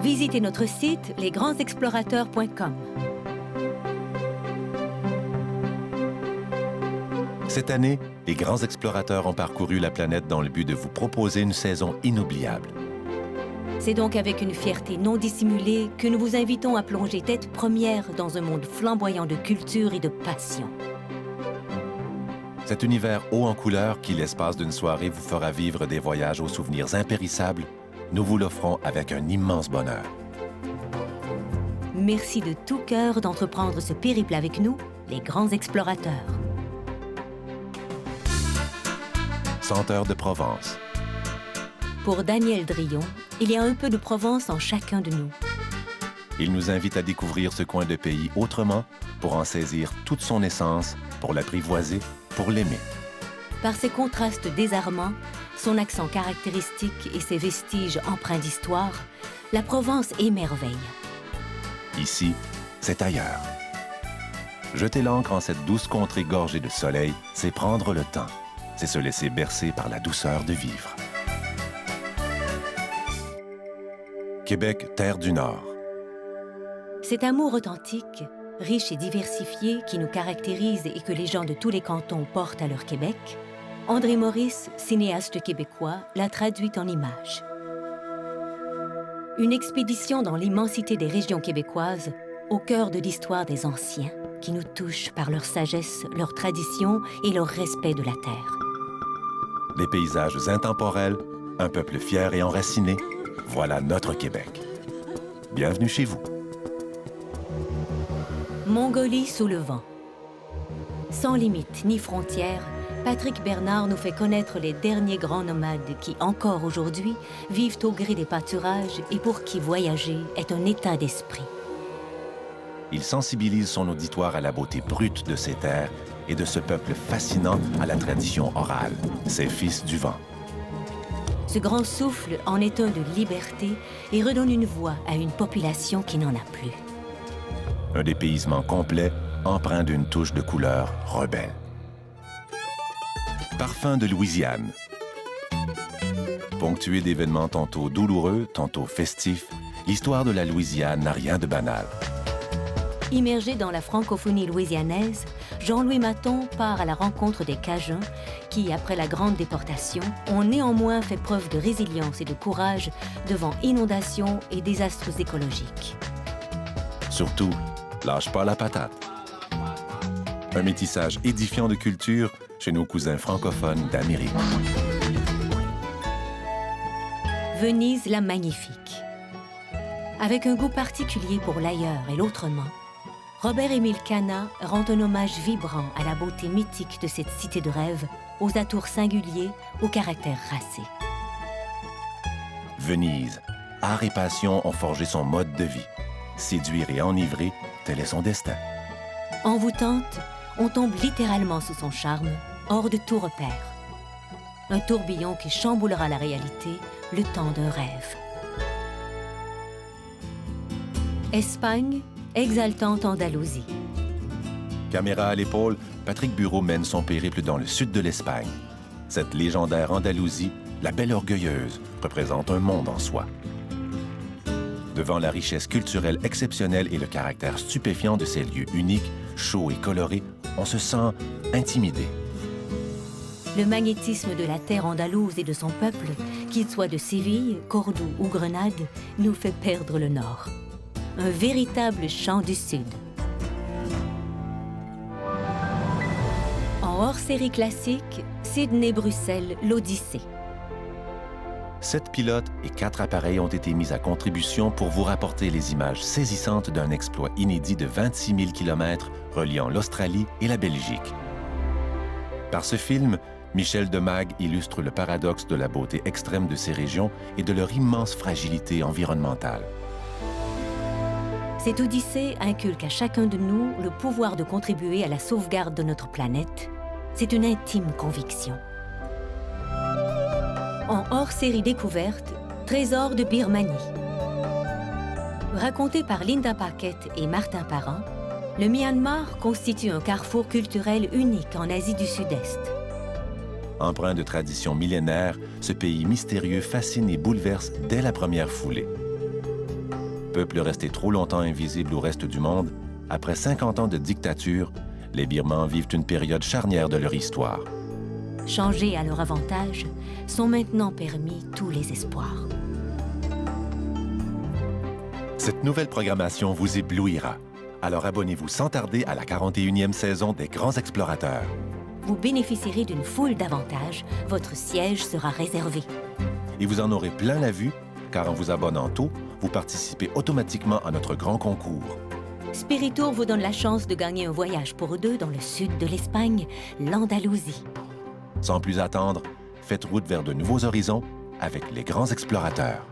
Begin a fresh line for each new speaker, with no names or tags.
visitez notre site lesgrandsexplorateurs.com.
Cette année, les grands explorateurs ont parcouru la planète dans le but de vous proposer une saison inoubliable.
C'est donc avec une fierté non dissimulée que nous vous invitons à plonger tête première dans un monde flamboyant de culture et de passion.
Cet univers haut en couleurs qui, l'espace d'une soirée, vous fera vivre des voyages aux souvenirs impérissables, nous vous l'offrons avec un immense bonheur.
Merci de tout cœur d'entreprendre ce périple avec nous, les grands explorateurs.
Senteur de Provence.
Pour Daniel Drillon, il y a un peu de Provence en chacun de nous.
Il nous invite à découvrir ce coin de pays autrement pour en saisir toute son essence, pour l'apprivoiser, pour l'aimer.
Par ses contrastes désarmants, son accent caractéristique et ses vestiges empreints d'histoire, la Provence émerveille.
Ici, c'est ailleurs. Jeter l'ancre en cette douce contrée gorgée de soleil, c'est prendre le temps. C'est se laisser bercer par la douceur de vivre. Québec, terre du Nord.
Cet amour authentique, riche et diversifié qui nous caractérise et que les gens de tous les cantons portent à leur Québec, André Maurice, cinéaste québécois, l'a traduit en images. Une expédition dans l'immensité des régions québécoises, au cœur de l'histoire des anciens, qui nous touche par leur sagesse, leur tradition et leur respect de la terre.
Des paysages intemporels, un peuple fier et enraciné, voilà notre Québec. Bienvenue chez vous.
Mongolie sous le vent. Sans limite ni frontières, Patrick Bernard nous fait connaître les derniers grands nomades qui, encore aujourd'hui, vivent au gré des pâturages et pour qui voyager est un état d'esprit.
Il sensibilise son auditoire à la beauté brute de ces terres et de ce peuple fascinant à la tradition orale, ces fils du vent.
Ce grand souffle en est un de liberté et redonne une voix à une population qui n'en a plus.
Un dépaysement complet, empreint d'une touche de couleur rebelle. Parfum de Louisiane. Ponctué d'événements tantôt douloureux, tantôt festifs, l'histoire de la Louisiane n'a rien de banal.
Immergé dans la francophonie louisianaise, Jean-Louis Maton part à la rencontre des Cajuns qui, après la grande déportation, ont néanmoins fait preuve de résilience et de courage devant inondations et désastres écologiques.
Surtout, lâche pas la patate. Un métissage édifiant de culture chez nos cousins francophones d'Amérique.
Venise la magnifique. Avec un goût particulier pour l'ailleurs et l'autrement, Robert-Émile Cana rend un hommage vibrant à la beauté mythique de cette cité de rêve, aux atours singuliers, au caractère racé.
Venise, art et passion ont forgé son mode de vie. Séduire et enivrer, tel est son destin.
Envoûtante, on tombe littéralement sous son charme, hors de tout repère. Un tourbillon qui chamboulera la réalité, le temps d'un rêve. Espagne, exaltante Andalousie.
Caméra à l'épaule, Patrick Bureau mène son périple dans le sud de l'Espagne. Cette légendaire Andalousie, la belle orgueilleuse, représente un monde en soi. Devant la richesse culturelle exceptionnelle et le caractère stupéfiant de ces lieux uniques, chauds et colorés, on se sent intimidé.
Le magnétisme de la terre andalouse et de son peuple, qu'il soit de Séville, Cordoue ou Grenade, nous fait perdre le nord. Un véritable chant du Sud. En hors-série classique, Sydney-Bruxelles, l'Odyssée.
7 pilotes et 4 appareils ont été mis à contribution pour vous rapporter les images saisissantes d'un exploit inédit de 26 000 km reliant l'Australie et la Belgique. Par ce film, Michel Demag illustre le paradoxe de la beauté extrême de ces régions et de leur immense fragilité environnementale.
Cette Odyssée inculque à chacun de nous le pouvoir de contribuer à la sauvegarde de notre planète. C'est une intime conviction. En hors-série découverte, Trésor de Birmanie. Raconté par Linda Paquette et Martin Parent, le Myanmar constitue un carrefour culturel unique en Asie du Sud-Est.
Empreint de traditions millénaires, ce pays mystérieux fascine et bouleverse dès la première foulée. peuple resté trop longtemps invisible au reste du monde, après 50 ans de dictature, les Birmans vivent une période charnière de leur histoire.
Changés à leur avantage, sont maintenant permis tous les espoirs.
Cette nouvelle programmation vous éblouira. Alors abonnez-vous sans tarder à la 41e saison des Grands Explorateurs.
Vous bénéficierez d'une foule d'avantages. Votre siège sera réservé.
Et vous en aurez plein la vue, car en vous abonnant tôt, vous participez automatiquement à notre grand concours.
Spiritour vous donne la chance de gagner un voyage pour deux dans le sud de l'Espagne, l'Andalousie.
Sans plus attendre, faites route vers de nouveaux horizons avec les Grands Explorateurs.